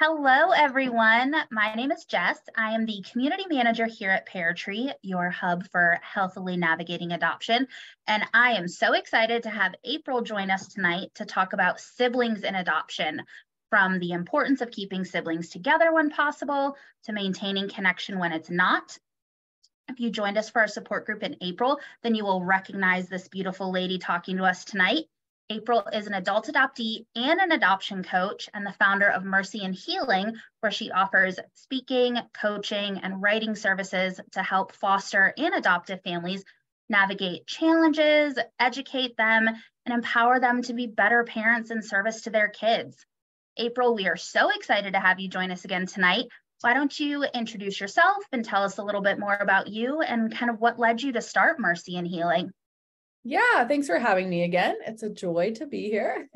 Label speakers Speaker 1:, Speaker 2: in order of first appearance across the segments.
Speaker 1: Hello, everyone. My name is Jess. I am the community manager here at PairTree, your hub for healthily navigating adoption. And I am so excited to have April join us tonight to talk about siblings in adoption, from the importance of keeping siblings together when possible to maintaining connection when it's not. If you joined us for our support group in April, then you will recognize this beautiful lady talking to us tonight. April is an adult adoptee and an adoption coach and the founder of Mercy and Healing, where she offers speaking, coaching, and writing services to help foster and adoptive families navigate challenges, educate them, and empower them to be better parents in service to their kids. April, we are so excited to have you join us again tonight. Why don't you introduce yourself and tell us a little bit more about you and kind of what led you to start Mercy and Healing?
Speaker 2: Yeah, thanks for having me again. It's a joy to be here.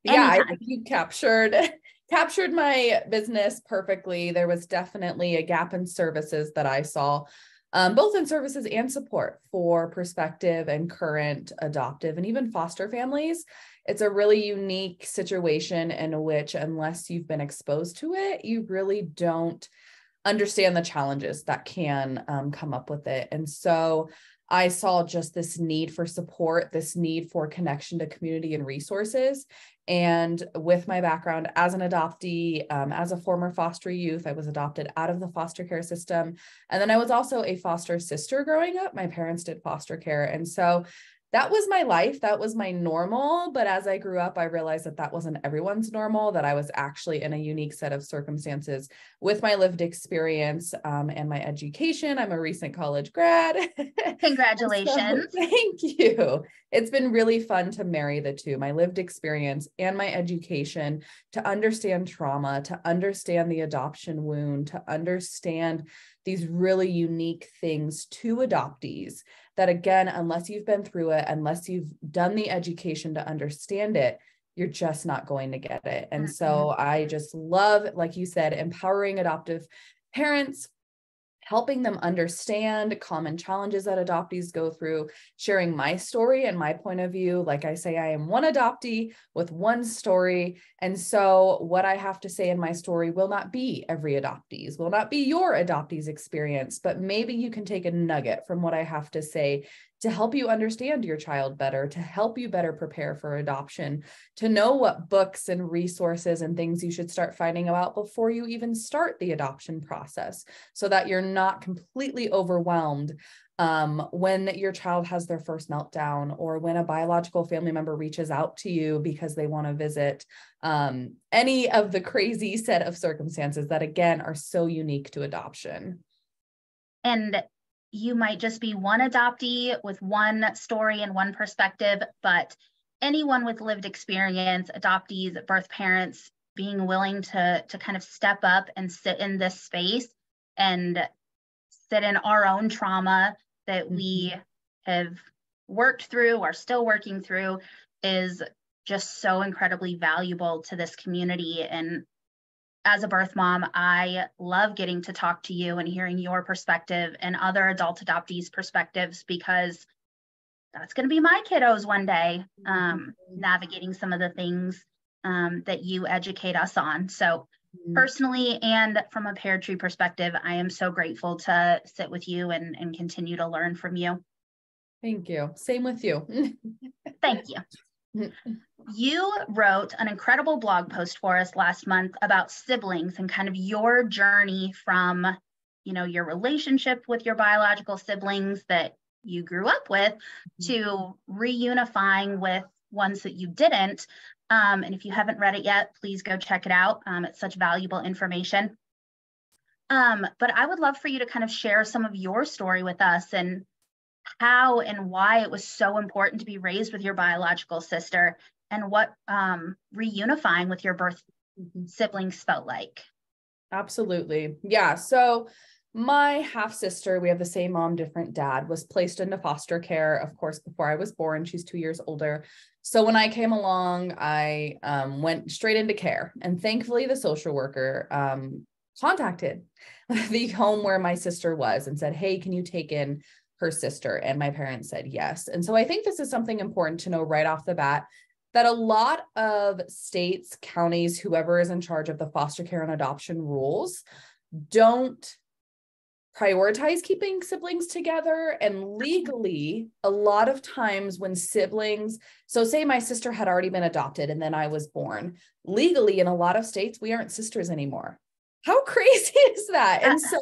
Speaker 1: I
Speaker 2: think you captured my business perfectly. There was definitely a gap in services that I saw, both in services and support for prospective and current adoptive and even foster families. It's a really unique situation in which, unless you've been exposed to it, you really don't understand the challenges that can come up with it. And so I saw just this need for support, this need for connection to community and resources. And with my background as an adoptee, as a former foster youth, I was adopted out of the foster care system. And then I was also a foster sister growing up. My parents did foster care. And so that was my life. That was my normal. But as I grew up, I realized that that wasn't everyone's normal, that I was actually in a unique set of circumstances with my lived experience and my education. I'm a recent college grad.
Speaker 1: Congratulations.
Speaker 2: So, thank you. It's been really fun to marry the two, my lived experience and my education, to understand trauma, to understand the adoption wound, to understand these really unique things to adoptees that, again, unless you've been through it, unless you've done the education to understand it, you're just not going to get it. And so I just love, like you said, empowering adoptive parents, helping them understand common challenges that adoptees go through, sharing my story and my point of view. Like I say, I am one adoptee with one story. And so what I have to say in my story will not be every adoptee's, will not be your adoptee's experience, but maybe you can take a nugget from what I have to say to help you understand your child better, to help you better prepare for adoption, to know what books and resources and things you should start finding out before you even start the adoption process, so that you're not completely overwhelmed when your child has their first meltdown, or when a biological family member reaches out to you because they want to visit, any of the crazy set of circumstances that, again, are so unique to adoption.
Speaker 1: And you might just be one adoptee with one story and one perspective, but anyone with lived experience, adoptees, birth parents, being willing to kind of step up and sit in this space and sit in our own trauma that we have worked through or still working through is just so incredibly valuable to this community. And as a birth mom, I love getting to talk to you and hearing your perspective and other adult adoptees' perspectives, because that's going to be my kiddos one day, navigating some of the things that you educate us on. So personally and from a PairTree perspective, I am so grateful to sit with you and continue to learn from you.
Speaker 2: Thank you. Same with you.
Speaker 1: Thank you. You wrote an incredible blog post for us last month about siblings and kind of your journey from, your relationship with your biological siblings that you grew up with to reunifying with ones that you didn't. And if you haven't read it yet, please go check it out. It's such valuable information. But I would love for you to kind of share some of your story with us and how and why it was so important to be raised with your biological sister, and what reunifying with your birth siblings felt like.
Speaker 2: Absolutely. Yeah. So my half sister, we have the same mom, different dad, was placed into foster care, of course, before I was born. She's 2 years older. So when I came along, I went straight into care. And thankfully, the social worker contacted the home where my sister was and said, hey, can you take in her sister? And my parents said yes. And so I think this is something important to know right off the bat. that a lot of states, counties, whoever is in charge of the foster care and adoption rules don't prioritize keeping siblings together. And legally, a lot of times when siblings, so say my sister had already been adopted and then I was born, legally in a lot of states, we aren't sisters anymore. How crazy is that? And so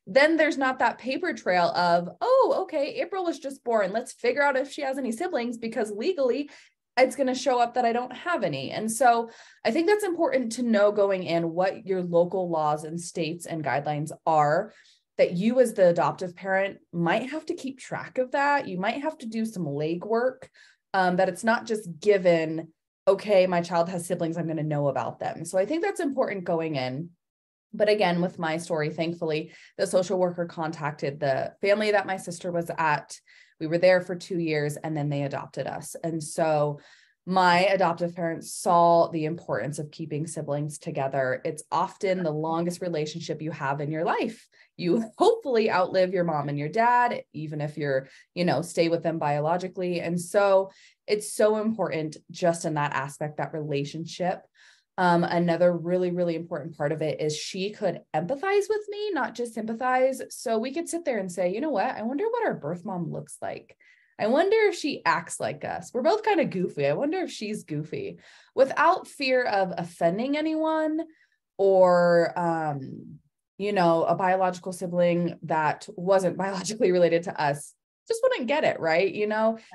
Speaker 2: then there's not that paper trail of, oh, okay, April was just born. Let's figure out if she has any siblings, because legally it's going to show up that I don't have any. And so I think that's important to know going in what your local laws and states and guidelines are, that you as the adoptive parent might have to keep track of that. You might have to do some legwork, that it's not just given, okay, my child has siblings, I'm going to know about them. So I think that's important going in. But again, with my story, thankfully, the social worker contacted the family that my sister was at. We were there for 2 years and then they adopted us. And so my adoptive parents saw the importance of keeping siblings together. It's often the longest relationship you have in your life. You hopefully outlive your mom and your dad, even if you're, stay with them biologically. And so it's so important just in that aspect, that relationship. Another really, really important part of it is she could empathize with me, not just sympathize. So we could sit there and say, you know what? I wonder what our birth mom looks like. I wonder if she acts like us. We're both kind of goofy. I wonder if she's goofy, without fear of offending anyone or, a biological sibling that wasn't biologically related to us just wouldn't get it, right?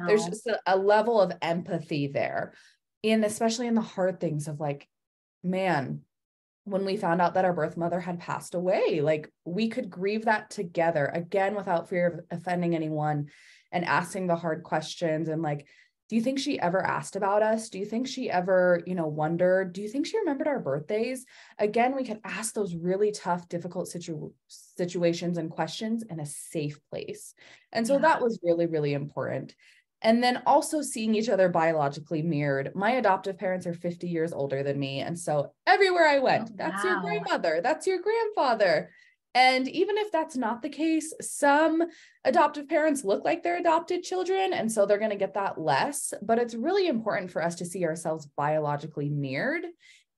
Speaker 2: There's just a level of empathy there. And especially in the hard things of like, man, when we found out that our birth mother had passed away, like we could grieve that together, again, without fear of offending anyone, and asking the hard questions. And like, do you think she ever asked about us? Do you think she ever, wondered? Do you think she remembered our birthdays? Again, we could ask those really tough, difficult situations and questions in a safe place. And so that was really, really important. And then also seeing each other biologically mirrored. My adoptive parents are 50 years older than me. And so everywhere I went, that's your grandmother, that's your grandfather. And even if that's not the case, some adoptive parents look like they're adopted children. And so they're going to get that less. But it's really important for us to see ourselves biologically mirrored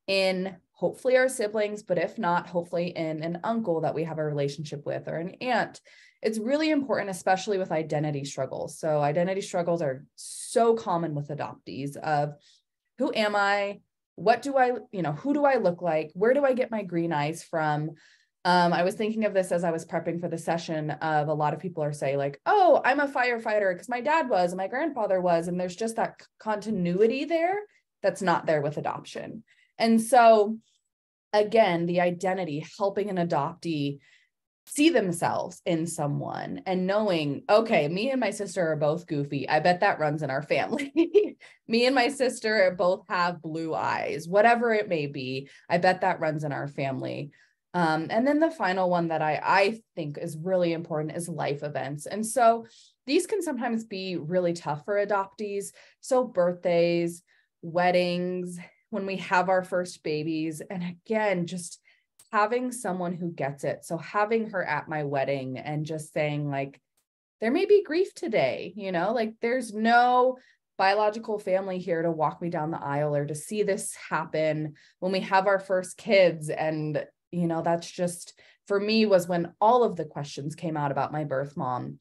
Speaker 2: in hopefully our siblings, but if not, hopefully in an uncle that we have a relationship with, or an aunt. It's really important, especially with identity struggles. So identity struggles are so common with adoptees of, who am I? What do I, who do I look like? Where do I get my green eyes from? I was thinking of this as I was prepping for the session of, a lot of people are saying like, oh, I'm a firefighter because my dad was and my grandfather was. And there's just that continuity there that's not there with adoption. And so again, the identity, helping an adoptee see themselves in someone and knowing, okay, me and my sister are both goofy. I bet that runs in our family. Me and my sister both have blue eyes, whatever it may be. I bet that runs in our family. And then the final one that I think is really important is life events. And so these can sometimes be really tough for adoptees. So birthdays, weddings, when we have our first babies, and again, just having someone who gets it. So having her at my wedding and just saying like, there may be grief today, like there's no biological family here to walk me down the aisle or to see this happen when we have our first kids. And, that's just, for me, was when all of the questions came out about my birth mom,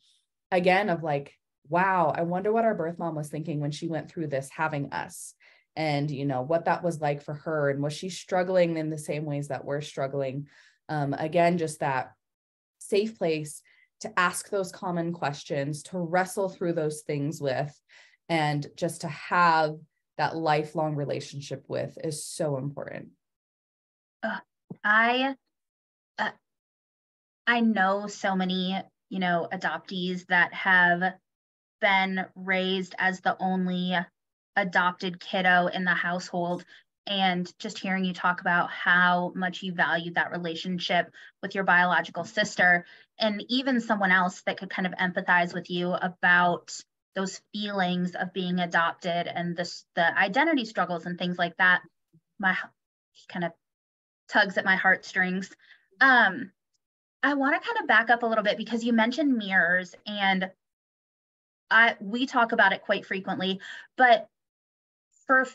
Speaker 2: again, of like, wow, I wonder what our birth mom was thinking when she went through this having us. And, what that was like for her. And was she struggling in the same ways that we're struggling? Again, just that safe place to ask those common questions, to wrestle through those things with, and just to have that lifelong relationship with is so important.
Speaker 1: I know so many, adoptees that have been raised as the only adopted kiddo in the household, and just hearing you talk about how much you value that relationship with your biological sister, and even someone else that could kind of empathize with you about those feelings of being adopted and the identity struggles and things like that, kind of tugs at my heartstrings. I want to kind of back up a little bit, because you mentioned mirrors, and we talk about it quite frequently, but For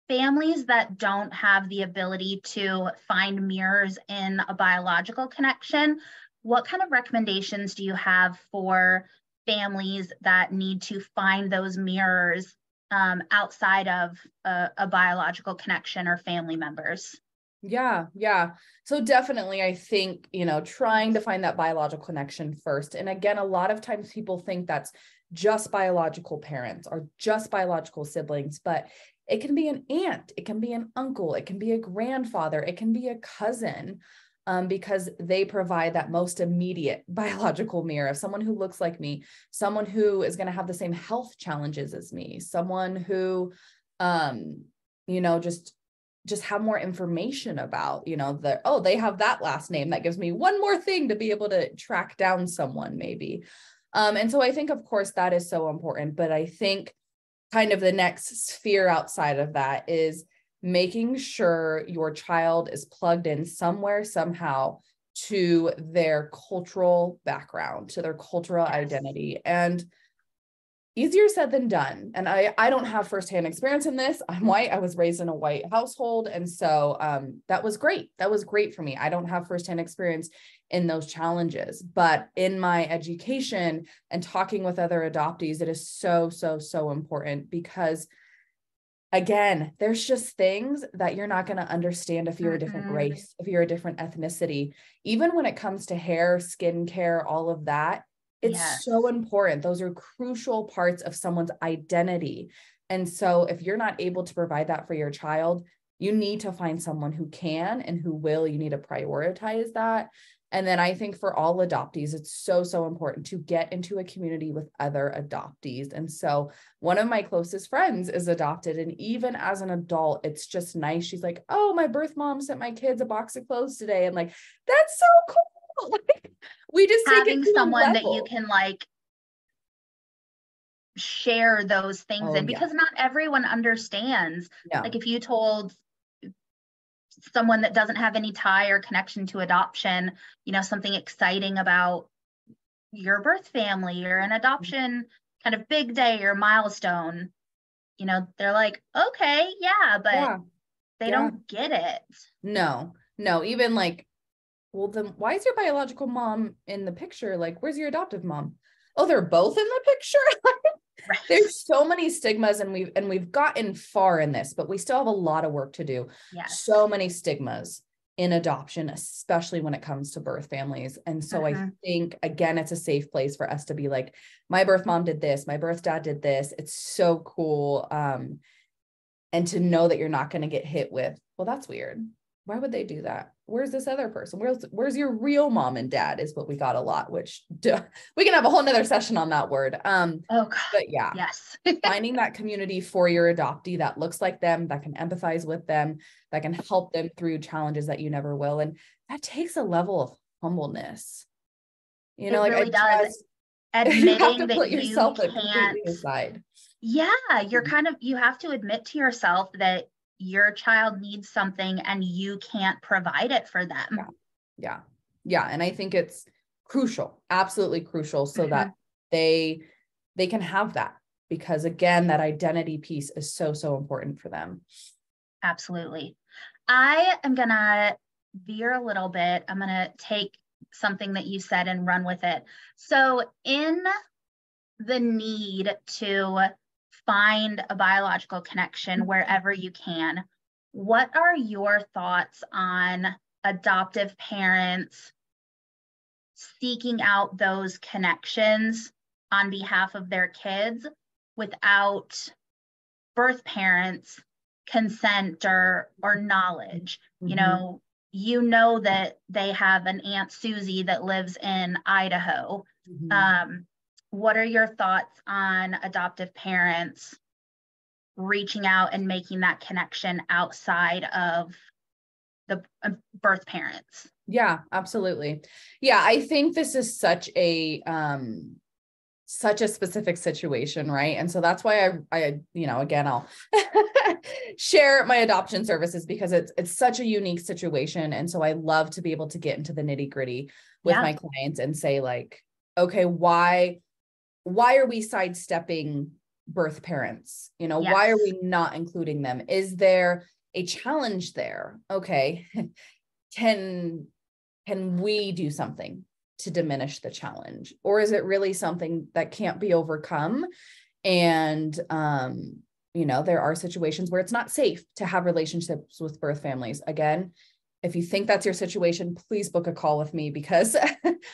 Speaker 1: families that don't have the ability to find mirrors in a biological connection, what kind of recommendations do you have for families that need to find those mirrors outside of a biological connection or family members?
Speaker 2: Yeah, yeah. So definitely, I think, trying to find that biological connection first. And again, a lot of times people think that's just biological parents or just biological siblings, but it can be an aunt, it can be an uncle, it can be a grandfather, it can be a cousin, because they provide that most immediate biological mirror of someone who looks like me, someone who is going to have the same health challenges as me, someone who, just have more information about, they have that last name. That gives me one more thing to be able to track down someone maybe. And so I think, of course, that is so important. But I think kind of the next sphere outside of that is making sure your child is plugged in somewhere, somehow to their cultural background, to their cultural identity. And easier said than done. And I don't have firsthand experience in this. I'm white. I was raised in a white household. And so that was great. That was great for me. I don't have firsthand experience in those challenges, but in my education and talking with other adoptees, it is so, so, so important because again, there's just things that you're not going to understand if you're a different race, if you're a different ethnicity, even when it comes to hair, skincare, all of that. It's so important. Those are crucial parts of someone's identity. And so if you're not able to provide that for your child, you need to find someone who can and who will. You need to prioritize that. And then I think for all adoptees, it's so, so important to get into a community with other adoptees. And so one of my closest friends is adopted. And even as an adult, it's just nice. She's like, oh, my birth mom sent my kids a box of clothes today. And like, that's so cool. Like, we just
Speaker 1: having someone that you can like share those things in, because not everyone understands. Like if you told someone that doesn't have any tie or connection to adoption, something exciting about your birth family or an adoption kind of big day or milestone, they're like, okay, but they don't get it.
Speaker 2: No, even like, well, then why is your biological mom in the picture? Like, where's your adoptive mom? Oh, they're both in the picture. Right. There's so many stigmas, and we've gotten far in this, but we still have a lot of work to do. Yes. So many stigmas in adoption, especially when it comes to birth families. And so I think, again, it's a safe place for us to be like, my birth mom did this, my birth dad did this. It's so cool. And to know that you're not going to get hit with, well, that's weird. Why would they do that? Where's this other person? Where's your real mom and dad is what we got a lot, which we can have a whole nother session on that word. But yes, finding that community for your adoptee that looks like them, that can empathize with them, that can help them through challenges that you never will. And that takes a level of humbleness.
Speaker 1: It really does. Admitting
Speaker 2: you have to
Speaker 1: that
Speaker 2: put yourself
Speaker 1: you can't
Speaker 2: completely aside.
Speaker 1: Yeah, you have to admit to yourself that your child needs something and you can't provide it for them.
Speaker 2: Yeah. And I think it's crucial, absolutely crucial, so that they can have that, because again, that identity piece is so, so important for them. Absolutely.
Speaker 1: I am gonna veer a little bit. I'm gonna take something that you said and run with it. So in the need to find a biological connection wherever you can, what are your thoughts on adoptive parents seeking out those connections on behalf of their kids without birth parents' consent or knowledge? You know that they have an Aunt Susie that lives in Idaho. What are your thoughts on adoptive parents reaching out and making that connection outside of the birth parents?
Speaker 2: Yeah, absolutely. Yeah, I think this is such a specific situation, right? And so that's why I again, I'll share my adoption services, because it's such a unique situation. And so I love to be able to get into the nitty-gritty with my clients and say, like, okay, why are we sidestepping birth parents? You know,
Speaker 1: Yes.
Speaker 2: why are we not including them? Is there a challenge there? Okay. Can we do something to diminish the challenge? Or is it really something that can't be overcome? And, you know, there are situations where it's not safe to have relationships with birth families. Again, if you think that's your situation, please book a call with me, because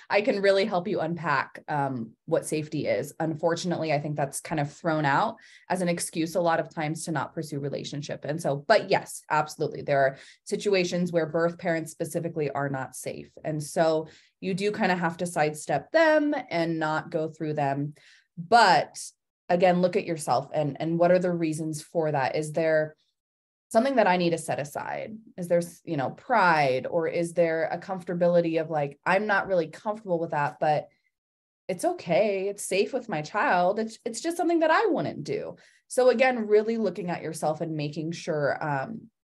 Speaker 2: I can really help you unpack what safety is. Unfortunately, I think that's kind of thrown out as an excuse a lot of times to not pursue relationship. And so, but yes, absolutely. There are situations where birth parents specifically are not safe. And so you do kind of have to sidestep them and not go through them. But again, look at yourself and what are the reasons for that? Is there something that I need to set aside? Is there, you know, pride, or is there a comfortability of like, I'm not really comfortable with that, but it's okay. It's safe with my child. It's just something that I wouldn't do. So again, really looking at yourself and making sure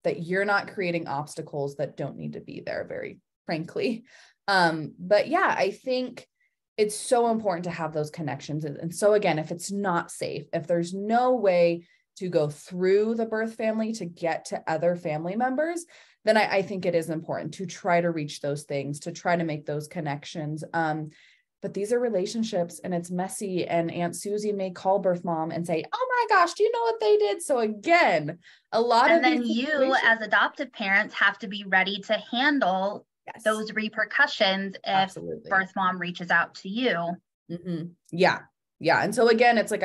Speaker 2: that you're not creating obstacles that don't need to be there, very frankly. But yeah, I think it's so important to have those connections. And so again, if it's not safe, if there's no way to go through the birth family to get to other family members, then I think it is important to try to reach those things, to try to make those connections. But these are relationships and it's messy, and Aunt Susie may call birth mom and say, oh my gosh, do you know what they did? So again, a lot of
Speaker 1: then you as adoptive parents have to be ready to handle those repercussions if
Speaker 2: absolutely
Speaker 1: birth mom reaches out to you.
Speaker 2: Mm-hmm. Yeah. And so again, it's like,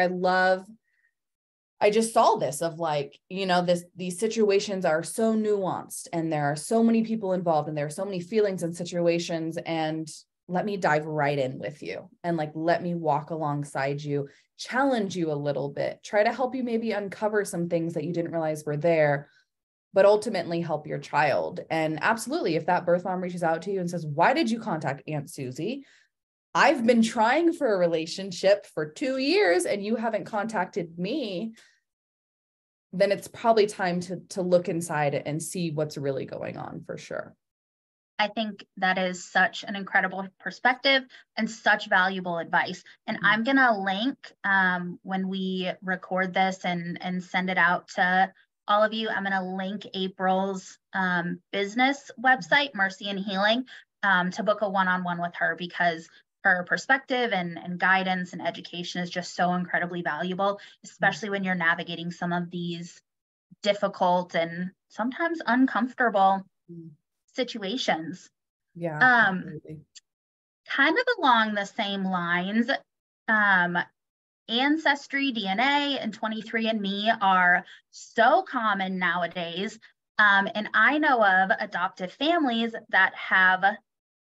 Speaker 2: I just saw this of like, you know, these situations are so nuanced and there are so many people involved and there are so many feelings and situations, and let me dive right in with you and like, let me walk alongside you, challenge you a little bit, try to help you maybe uncover some things that you didn't realize were there, but ultimately help your child. And absolutely, if that birth mom reaches out to you and says, why did you contact Aunt Susie? I've been trying for a relationship for 2 years and you haven't contacted me, then it's probably time to look inside and see what's really going on for sure.
Speaker 1: I think that is such an incredible perspective and such valuable advice. And I'm going to link when we record this and send it out to all of you, I'm going to link April's business website, Mercy and Healing, to book a one-on-one with her, because her perspective and guidance and education is just so incredibly valuable, especially when you're navigating some of these difficult and sometimes uncomfortable situations.
Speaker 2: Yeah.
Speaker 1: Kind of along the same lines, Ancestry, DNA, and 23andMe are so common nowadays. And I know of adoptive families that have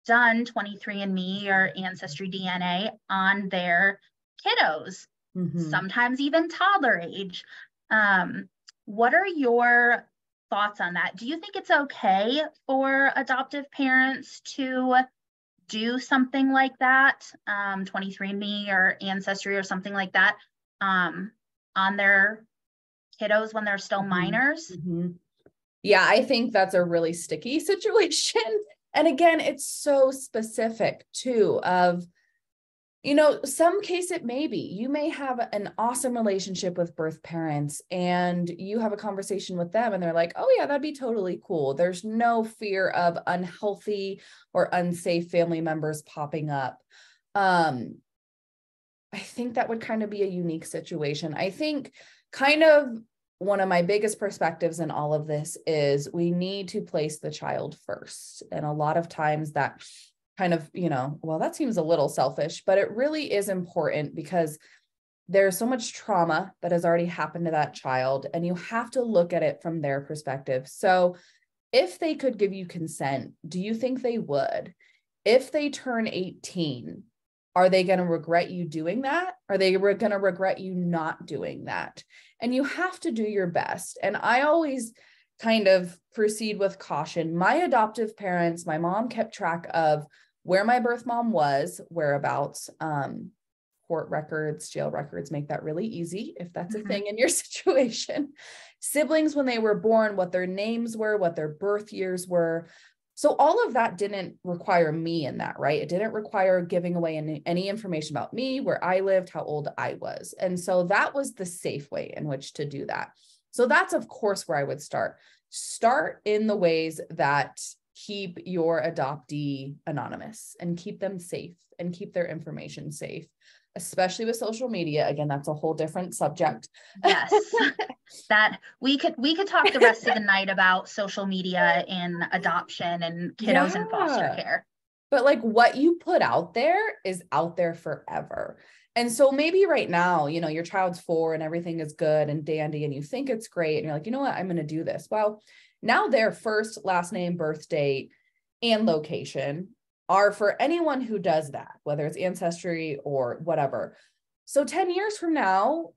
Speaker 1: done 23andMe or Ancestry DNA on their kiddos, sometimes even toddler age. What are your thoughts on that? Do you think it's okay for adoptive parents to do something like that, 23andMe or Ancestry or something like that, on their kiddos when they're still minors?
Speaker 2: Yeah, I think that's a really sticky situation. And again, it's so specific too of, you know, some case it may be, you may have an awesome relationship with birth parents and you have a conversation with them and they're like, oh yeah, that'd be totally cool. There's no fear of unhealthy or unsafe family members popping up. I think that would kind of be a unique situation. I think kind of one of my biggest perspectives in all of this is we need to place the child first. And a lot of times that kind of, you know, well, that seems a little selfish, but it really is important because there's so much trauma that has already happened to that child, and you have to look at it from their perspective. So if they could give you consent, do you think they would? If they turn 18, are they going to regret you doing that? Are they going to regret you not doing that? And you have to do your best. And I always kind of proceed with caution. My adoptive parents, my mom kept track of where my birth mom was, whereabouts, court records, jail records make that really easy if that's a thing in your situation. Siblings when they were born, what their names were, what their birth years were. So all of that didn't require me in that, right? It didn't require giving away any information about me, where I lived, how old I was. And so that was the safe way in which to do that. So that's, of course, where I would start. Start in the ways that keep your adoptee anonymous and keep them safe and keep their information safe, especially with social media. Again, that's a whole different subject.
Speaker 1: Yes. That we could talk the rest of the night about social media and adoption and kiddos in foster care.
Speaker 2: But like what you put out there is out there forever. And so maybe right now, you know, your child's 4 and everything is good and dandy and you think it's great. And you're like, you know what, I'm going to do this. Well, now their first, last name, birth date, and location are for anyone who does that, whether it's Ancestry or whatever. So 10 years from now,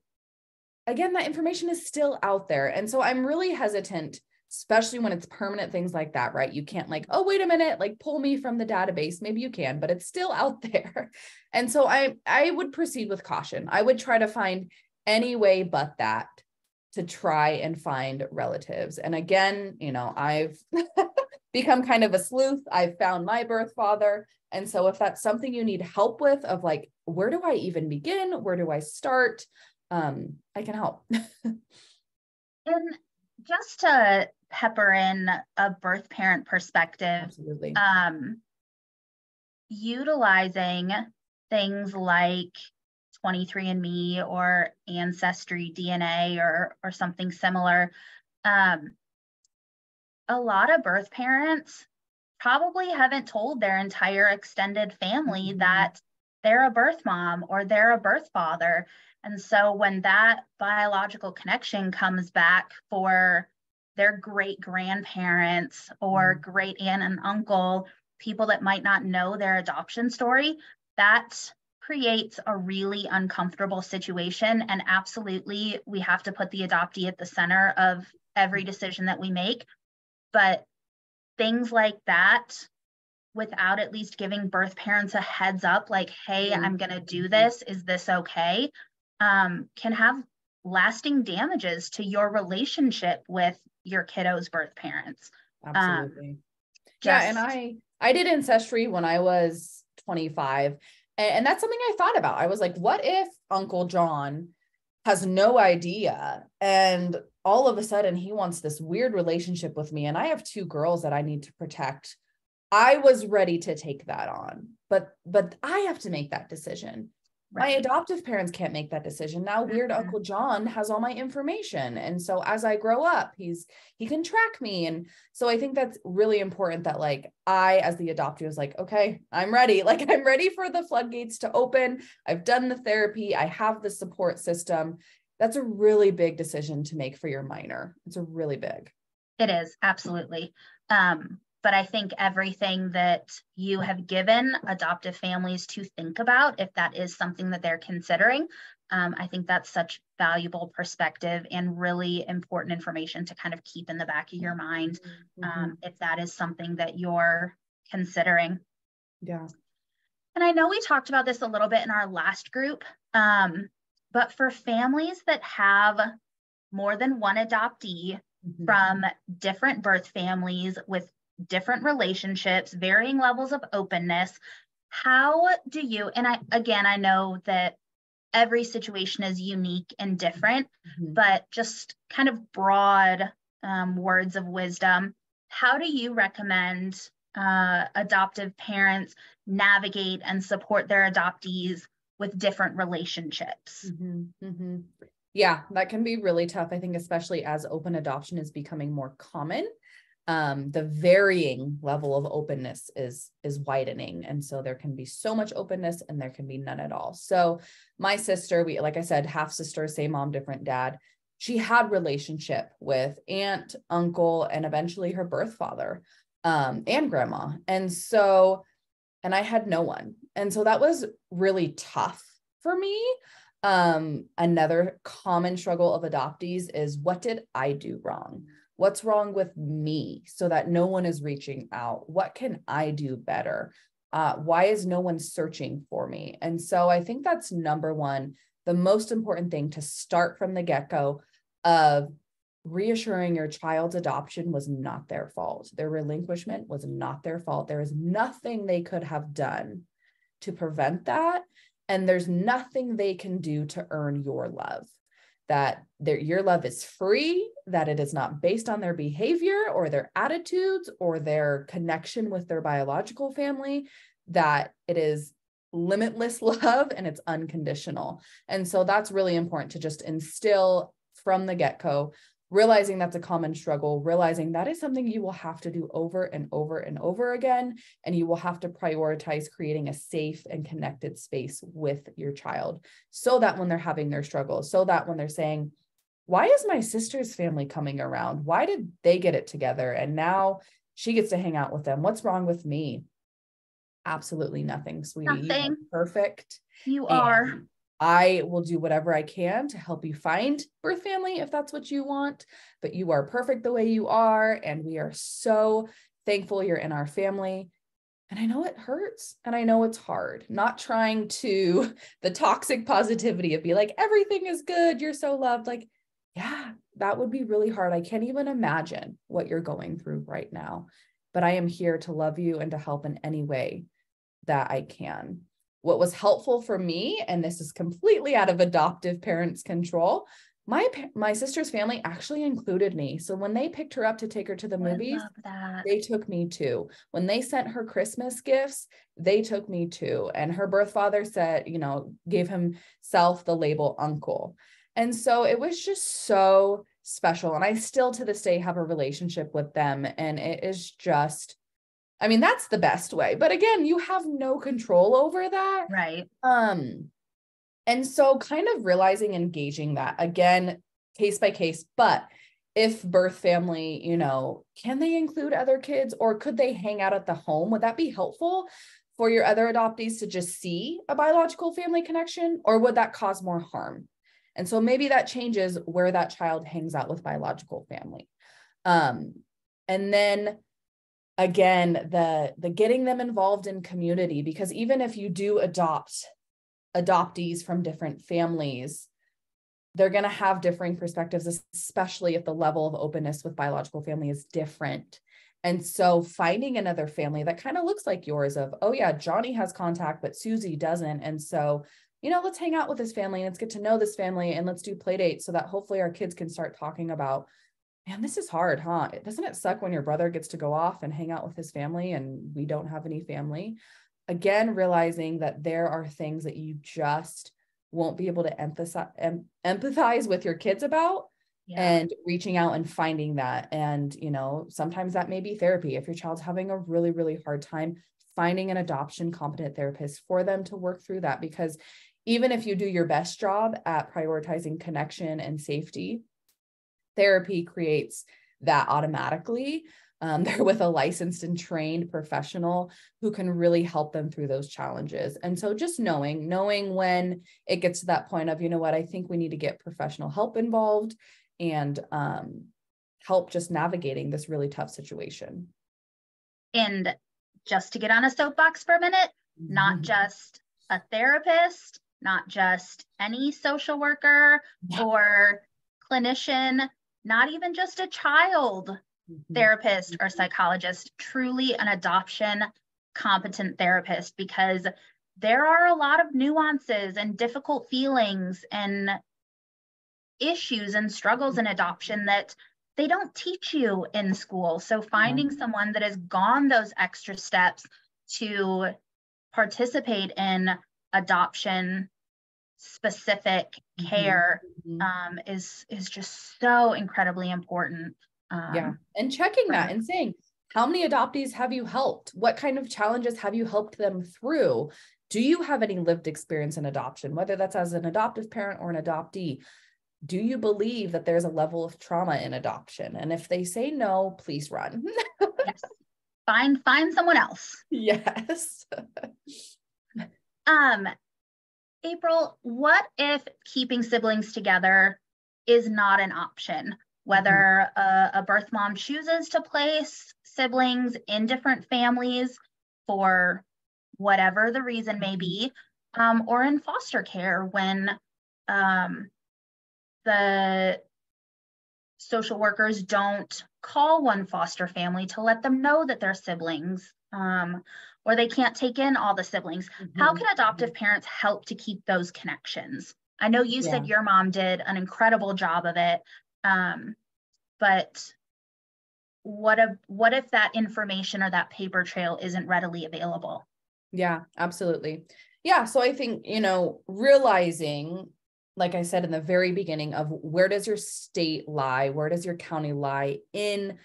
Speaker 2: again, that information is still out there. And so I'm really hesitant, especially when it's permanent things like that, right? You can't like, oh, wait a minute, like pull me from the database. Maybe you can, but it's still out there. And so I would proceed with caution. I would try to find any way but that to try and find relatives. And again, you know, I've become kind of a sleuth. I've found my birth father. And so if that's something you need help with, of like, where do I even begin? Where do I start? I can help.
Speaker 1: And just to pepper in a birth parent perspective,
Speaker 2: Absolutely.
Speaker 1: Utilizing things like 23andMe or Ancestry DNA or something similar. A lot of birth parents probably haven't told their entire extended family that they're a birth mom or they're a birth father. And so when that biological connection comes back for their great grandparents or great aunt and uncle, people that might not know their adoption story, that creates a really uncomfortable situation. And absolutely, we have to put the adoptee at the center of every decision that we make. But things like that, without at least giving birth parents a heads up, like, hey, I'm going to do this. Is this okay? Can have lasting damages to your relationship with your kiddo's birth parents.
Speaker 2: Absolutely. And I did Ancestry when I was 25. And that's something I thought about. I was like, what if Uncle John has no idea and all of a sudden he wants this weird relationship with me and I have 2 girls that I need to protect? I was ready to take that on, but I have to make that decision. Right. My adoptive parents can't make that decision. Now weird Uncle John has all my information. And so as I grow up, he can track me. And so I think that's really important that like I, as the adoptee, was like, okay, I'm ready. Like I'm ready for the floodgates to open. I've done the therapy. I have the support system. That's a really big decision to make for your minor. It's a really big.
Speaker 1: It is, absolutely. But I think everything that you have given adoptive families to think about, if that is something that they're considering, I think that's such valuable perspective and really important information to kind of keep in the back of your mind, if that is something that you're considering.
Speaker 2: Yeah.
Speaker 1: And I know we talked about this a little bit in our last group, but for families that have more than one adoptee from different birth families with different relationships, varying levels of openness, how do you, and I know that every situation is unique and different, but just kind of broad words of wisdom, how do you recommend adoptive parents navigate and support their adoptees with different relationships?
Speaker 2: Yeah, that can be really tough. I think especially as open adoption is becoming more common, the varying level of openness is widening. And so there can be so much openness and there can be none at all. So my sister, we, like I said, half sister, same mom, different dad. She had relationship with aunt, uncle, and eventually her birth father, and grandma. And I had no one. And so that was really tough for me. Another common struggle of adoptees is, what did I do wrong? What's wrong with me so that no one is reaching out? What can I do better? Why is no one searching for me? And so I think that's number one, the most important thing, to start from the get-go of reassuring your child's adoption was not their fault. Their relinquishment was not their fault. There is nothing they could have done to prevent that. And there's nothing they can do to earn your love. That your love is free, that it is not based on their behavior or their attitudes or their connection with their biological family, that it is limitless love and it's unconditional. And so that's really important to just instill from the get-go, realizing that's a common struggle, realizing that is something you will have to do over and over and over again. And you will have to prioritize creating a safe and connected space with your child so that when they're having their struggles, so that when they're saying, why is my sister's family coming around? Why did they get it together? And now she gets to hang out with them. What's wrong with me? Absolutely nothing, sweetie.
Speaker 1: Nothing.
Speaker 2: You are perfect.
Speaker 1: You are.
Speaker 2: And I will do whatever I can to help you find birth family if that's what you want, but you are perfect the way you are. And we are so thankful you're in our family. And I know it hurts and I know it's hard, not trying to the toxic positivity of be like, everything is good. You're so loved. Like, yeah, that would be really hard. I can't even imagine what you're going through right now, but I am here to love you and to help in any way that I can. What was helpful for me, and this is completely out of adoptive parents' control, my sister's family actually included me. So when they picked her up to take her to the movies, they took me too. When they sent her Christmas gifts, they took me too. And her birth father said, gave himself the label uncle. And so it was just so special. And I still to this day have a relationship with them. And it is just, that's the best way. But again, you have no control over that.
Speaker 1: Right.
Speaker 2: And so kind of realizing, engaging that again, case by case, but if birth family, can they include other kids or could they hang out at the home? Would that be helpful for your other adoptees to just see a biological family connection, or would that cause more harm? And so maybe that changes where that child hangs out with biological family. And then again, the getting them involved in community, because even if you do adopt adoptees from different families, they're going to have differing perspectives, especially if the level of openness with biological family is different. And so finding another family that kind of looks like yours of, oh yeah, Johnny has contact, but Susie doesn't. And so, let's hang out with this family and let's get to know this family and let's do play dates so that hopefully our kids can start talking about, man, this is hard, huh? Doesn't it suck when your brother gets to go off and hang out with his family and we don't have any family? Again, realizing that there are things that you just won't be able to empathize with your kids about, and reaching out and finding that. And, sometimes that may be therapy. If your child's having a really, really hard time, finding an adoption competent therapist for them to work through that, because even if you do your best job at prioritizing connection and safety, therapy creates that automatically. They're with a licensed and trained professional who can really help them through those challenges. And so just knowing when it gets to that point of, I think we need to get professional help involved and help just navigating this really tough situation.
Speaker 1: And just to get on a soapbox for a minute, not just a therapist, not just any social worker or clinician, not even just a child therapist or psychologist, truly an adoption competent therapist, because there are a lot of nuances and difficult feelings and issues and struggles in adoption that they don't teach you in school. So finding someone that has gone those extra steps to participate in adoption specific care is just so incredibly important.
Speaker 2: And checking that and saying, how many adoptees have you helped? What kind of challenges have you helped them through? Do you have any lived experience in adoption, whether that's as an adoptive parent or an adoptee? Do you believe that there's a level of trauma in adoption? And if they say no, please run.
Speaker 1: Yes. Find someone else.
Speaker 2: Yes.
Speaker 1: April, what if keeping siblings together is not an option? Whether a birth mom chooses to place siblings in different families for whatever the reason may be, or in foster care when the social workers don't call one foster family to let them know that they're siblings, or they can't take in all the siblings. How can adoptive parents help to keep those connections? I know you said your mom did an incredible job of it, but what if that information or that paper trail isn't readily available?
Speaker 2: Yeah, absolutely. Yeah. So I think, realizing, like I said in the very beginning, of where does your state lie? Where does your county lie in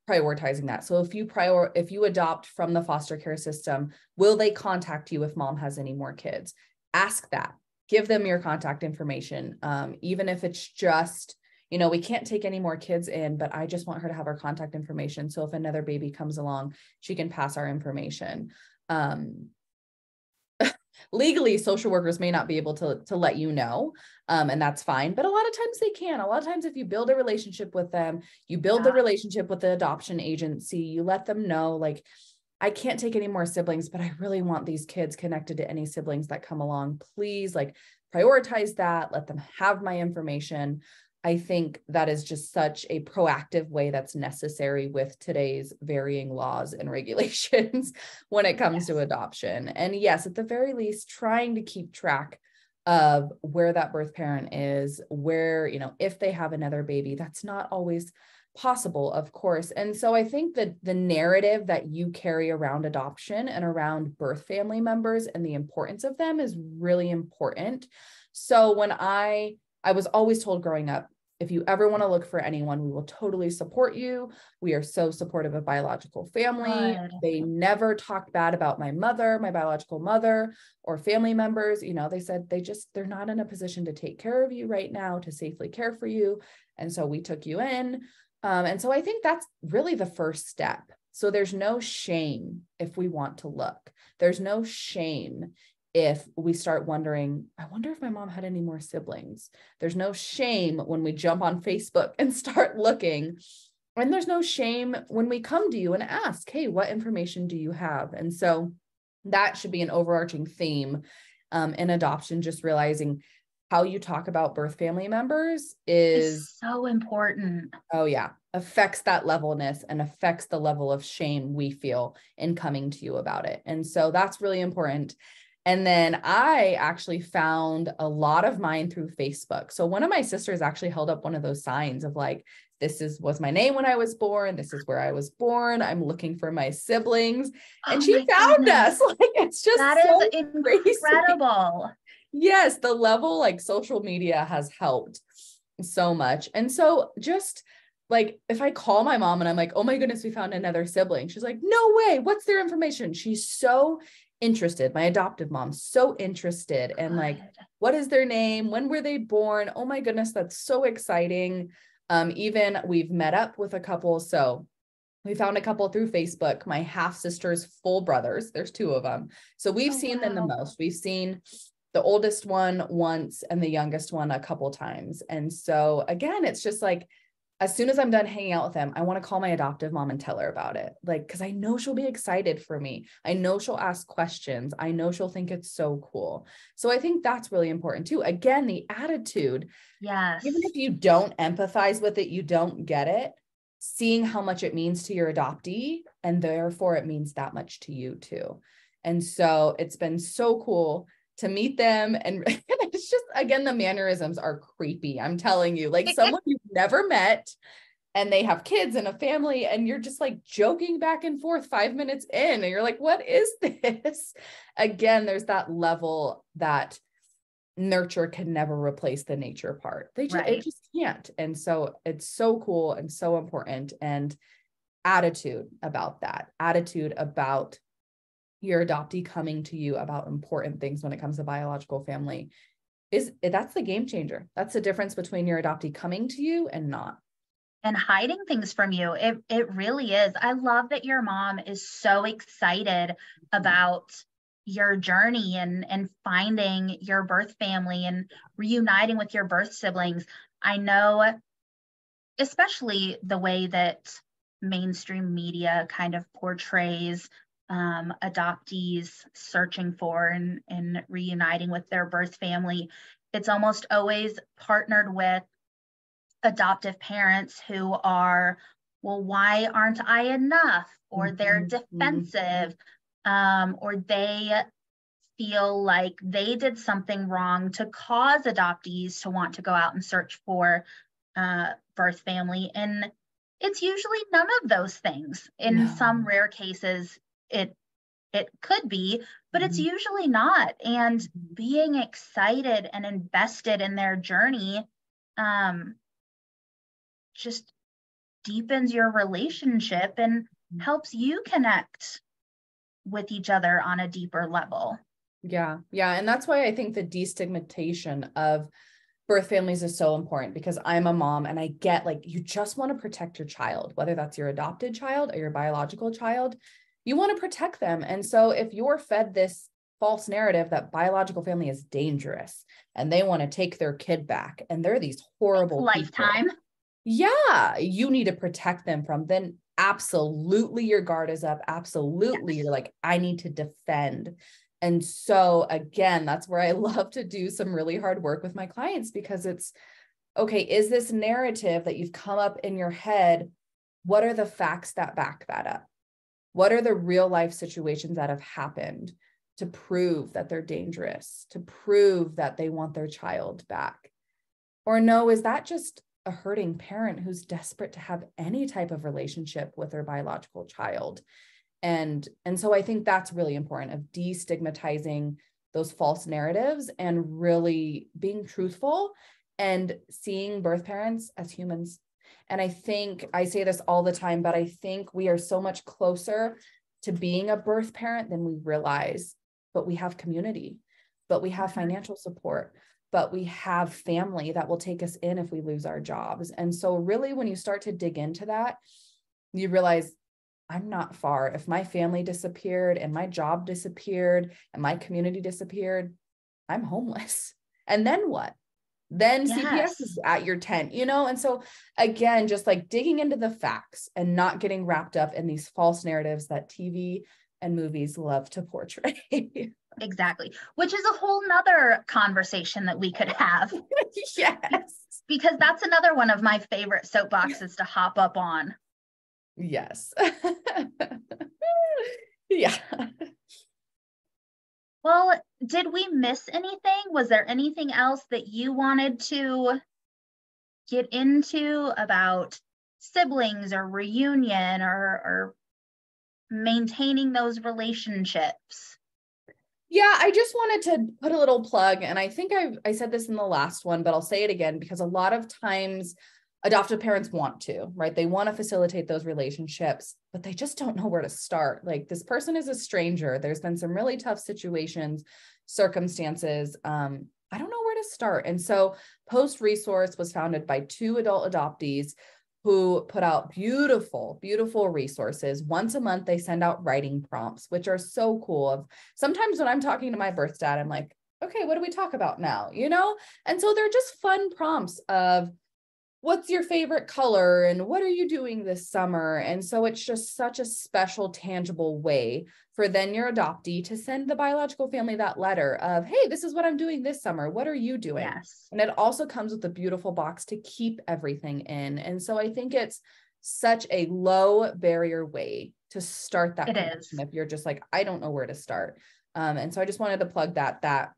Speaker 2: prioritizing that? So if you adopt from the foster care system, will they contact you if mom has any more kids? Ask that. Give them your contact information. Even if it's just, we can't take any more kids in, but I just want her to have our contact information. So if another baby comes along, she can pass our information. Legally, social workers may not be able to let you know, and that's fine. But a lot of times they can. A lot of times, if you build a relationship with them, you build the relationship with the adoption agency, you let them know, like, I can't take any more siblings, but I really want these kids connected to any siblings that come along. Please, like, prioritize that. Let them have my information. I think that is just such a proactive way that's necessary with today's varying laws and regulations when it comes to adoption. And yes, at the very least, trying to keep track of where that birth parent is, where, if they have another baby. That's not always possible, of course. And so I think that the narrative that you carry around adoption and around birth family members and the importance of them is really important. So when I was always told growing up, if you ever want to look for anyone, we will totally support you. We are so supportive of biological family.
Speaker 1: Good.
Speaker 2: They never talked bad about my mother, my biological mother, or family members. They said they're not in a position to take care of you right now, to safely care for you. And so we took you in. And so I think that's really the first step. So there's no shame if we want to look. There's no shame if we start wondering, I wonder if my mom had any more siblings. There's no shame when we jump on Facebook and start looking. And there's no shame when we come to you and ask, hey, what information do you have? And so that should be an overarching theme in adoption, just realizing how you talk about birth family members is
Speaker 1: so important.
Speaker 2: Oh yeah, affects that levelness and affects the level of shame we feel in coming to you about it. And so that's really important. And then I actually found a lot of mine through Facebook. So one of my sisters actually held up one of those signs of like, was my name when I was born. This is where I was born. I'm looking for my siblings. And she found us. Like, it's just
Speaker 1: that
Speaker 2: so
Speaker 1: is incredible.
Speaker 2: Crazy. Yes, the level, like, social media has helped so much. And so just like, if I call my mom and I'm like, oh my goodness, we found another sibling. She's like, no way. What's their information? She's so interested. My adoptive mom, so interested. And like, what is their name? When were they born? Oh my goodness, that's so exciting. Even we've met up with a couple. So we found a couple through Facebook, my half sister's full brothers. There's two of them. So we've seen them the most. We've seen the oldest one once and the youngest one a couple times. And so again, it's just like, as soon as I'm done hanging out with them, I want to call my adoptive mom and tell her about it. Like, because I know she'll be excited for me. I know she'll ask questions. I know she'll think it's so cool. So I think that's really important too. Again, the attitude.
Speaker 1: Yes.
Speaker 2: Even if you don't empathize with it, you don't get it, seeing how much it means to your adoptee, and therefore it means that much to you too. And so it's been so cool to meet them. And it's just, again, the mannerisms are creepy. I'm telling you, like someone you've never met and they have kids and a family, and you're just like joking back and forth 5 minutes in, and you're like, what is this? Again, there's that level that nurture can never replace the nature part. It just can't. And so it's so cool and so important. And attitude about that, attitude about your adoptee coming to you about important things when it comes to biological family, that's the game changer. That's the difference between your adoptee coming to you and not.
Speaker 1: And hiding things from you. It really is. I love that your mom is so excited about your journey and finding your birth family and reuniting with your birth siblings. I know, especially the way that mainstream media kind of portrays adoptees searching for and reuniting with their birth family. It's almost always partnered with adoptive parents who are, well, why aren't I enough? Or they're defensive, or they feel like they did something wrong to cause adoptees to want to go out and search for birth family. And it's usually none of those things. In some rare cases, it could be, but it's usually not. And being excited and invested in their journey just deepens your relationship and helps you connect with each other on a deeper level.
Speaker 2: Yeah. And that's why I think the destigmatization of birth families is so important, because I'm a mom and I get, like, you just want to protect your child, whether that's your adopted child or your biological child, you want to protect them. And so if you're fed this false narrative that biological family is dangerous and they want to take their kid back and they're these horrible
Speaker 1: lifetime
Speaker 2: people, yeah, you need to protect them from, then absolutely your guard is up. Absolutely. You're like, I need to defend. And so again, that's where I love to do some really hard work with my clients, because it's, okay, is this narrative that you've come up in your head, what are the facts that back that up? What are the real life situations that have happened to prove that they're dangerous, to prove that they want their child back? Or no, is that just a hurting parent who's desperate to have any type of relationship with their biological child? And so I think that's really important, of destigmatizing those false narratives and really being truthful and seeing birth parents as humans. And I think I say this all the time, but I think we are so much closer to being a birth parent than we realize. But we have community, but we have financial support, but we have family that will take us in if we lose our jobs. And so really, when you start to dig into that, you realize, I'm not far. If my family disappeared and my job disappeared and my community disappeared, I'm homeless. And then what? Then CPS is at your tent, And so again, just like digging into the facts and not getting wrapped up in these false narratives that TV and movies love to portray.
Speaker 1: Exactly. Which is a whole nother conversation that we could have.
Speaker 2: Yes.
Speaker 1: Because that's another one of my favorite soapboxes to hop up on.
Speaker 2: Yes. Yeah.
Speaker 1: Well, did we miss anything? Was there anything else that you wanted to get into about siblings or reunion or maintaining those relationships?
Speaker 2: Yeah, I just wanted to put a little plug, and I think I said this in the last one, but I'll say it again, because a lot of times adoptive parents want to, right? They want to facilitate those relationships, but they just don't know where to start. Like, this person is a stranger. There's been some really tough situations, circumstances. I don't know where to start. And so Post Resource was founded by 2 adult adoptees who put out beautiful, beautiful resources. Once a month, they send out writing prompts, which are so cool. Sometimes when I'm talking to my birth dad, I'm like, okay, what do we talk about now? And so they're just fun prompts of, what's your favorite color and what are you doing this summer? And so it's just such a special, tangible way for then your adoptee to send the biological family that letter of, hey, this is what I'm doing this summer. What are you doing?
Speaker 1: Yes.
Speaker 2: And it also comes with a beautiful box to keep everything in. And so I think it's such a low barrier way to start that connection if you're just like, I don't know where to start. And so I just wanted to plug that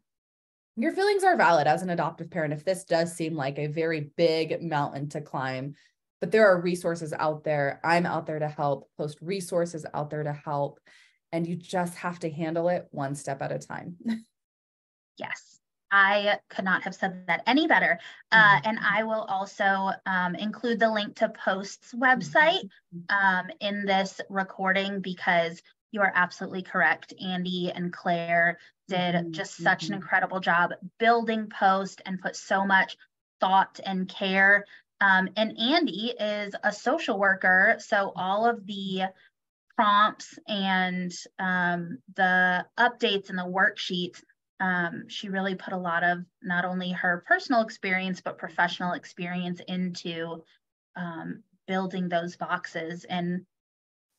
Speaker 2: your feelings are valid as an adoptive parent if this does seem like a very big mountain to climb, but there are resources out there. I'm out there to help, Post Resources out there to help, and you just have to handle it one step at a time.
Speaker 1: Yes, I could not have said that any better. And I will also include the link to Post's website in this recording, because you are absolutely correct. Andy and Claire did just such an incredible job building Post and put so much thought and care. And Andy is a social worker, so all of the prompts and the updates and the worksheets, she really put a lot of not only her personal experience, but professional experience into building those boxes, and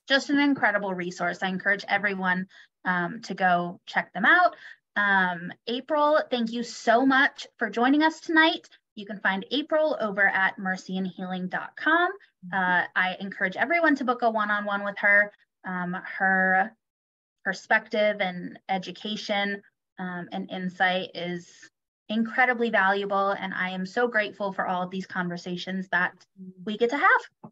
Speaker 1: just an incredible resource. I encourage everyone to go check them out. April, thank you so much for joining us tonight. You can find April over at mercyandhealing.com. I encourage everyone to book a one-on-one with her. Her perspective and education and insight is incredibly valuable. And I am so grateful for all of these conversations that we get to have.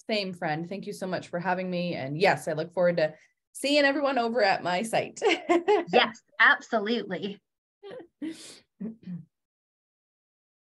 Speaker 2: Same, friend. Thank you so much for having me. And yes, I look forward to seeing everyone over at my site.
Speaker 1: Yes, absolutely.